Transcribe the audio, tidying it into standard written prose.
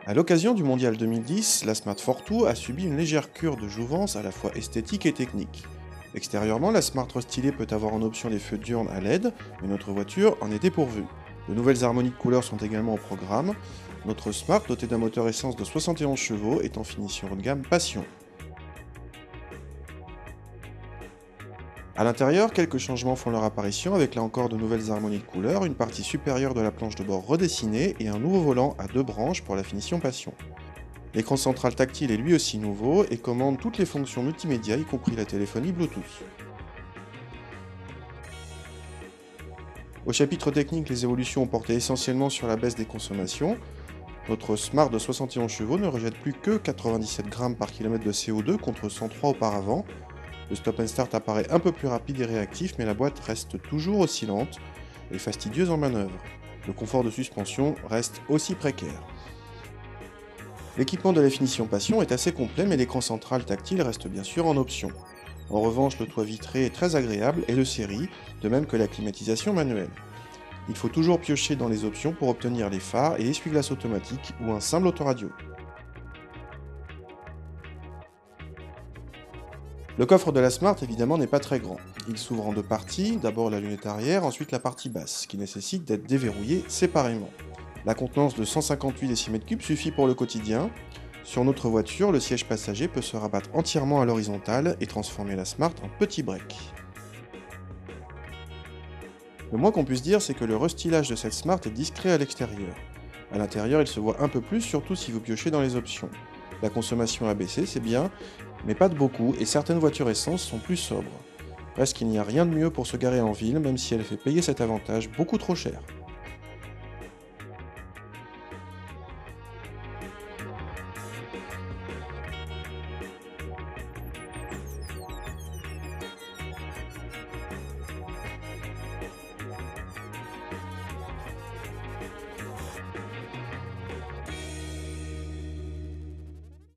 À l'occasion du Mondial 2010, la Smart Fortwo a subi une légère cure de jouvence à la fois esthétique et technique. Extérieurement, la Smart restylée peut avoir en option des feux diurnes à LED, mais notre voiture en est dépourvue. De nouvelles harmonies de couleurs sont également au programme. Notre Smart, doté d'un moteur essence de 71 chevaux, est en finition haut de gamme Passion. À l'intérieur, quelques changements font leur apparition avec là encore de nouvelles harmonies de couleurs, une partie supérieure de la planche de bord redessinée et un nouveau volant à deux branches pour la finition Passion. L'écran central tactile est lui aussi nouveau et commande toutes les fonctions multimédia, y compris la téléphonie Bluetooth. Au chapitre technique, les évolutions ont porté essentiellement sur la baisse des consommations. Notre Smart de 71 chevaux ne rejette plus que 97 grammes par kilomètre de CO2 contre 103 auparavant. Le stop and start apparaît un peu plus rapide et réactif, mais la boîte reste toujours oscillante et fastidieuse en manœuvre. Le confort de suspension reste aussi précaire. L'équipement de la finition Passion est assez complet, mais l'écran central tactile reste bien sûr en option. En revanche, le toit vitré est très agréable et de série, de même que la climatisation manuelle. Il faut toujours piocher dans les options pour obtenir les phares et essuie-glace automatique ou un simple autoradio. Le coffre de la Smart évidemment n'est pas très grand. Il s'ouvre en deux parties, d'abord la lunette arrière, ensuite la partie basse, qui nécessite d'être déverrouillée séparément. La contenance de 158 décimètres cubes suffit pour le quotidien. Sur notre voiture, le siège passager peut se rabattre entièrement à l'horizontale et transformer la Smart en petit break. Le moins qu'on puisse dire, c'est que le restylage de cette Smart est discret à l'extérieur. À l'intérieur, il se voit un peu plus, surtout si vous piochez dans les options. La consommation a baissé, c'est bien, mais pas de beaucoup, et certaines voitures essence sont plus sobres. Reste qu'il n'y a rien de mieux pour se garer en ville, même si elle fait payer cet avantage beaucoup trop cher.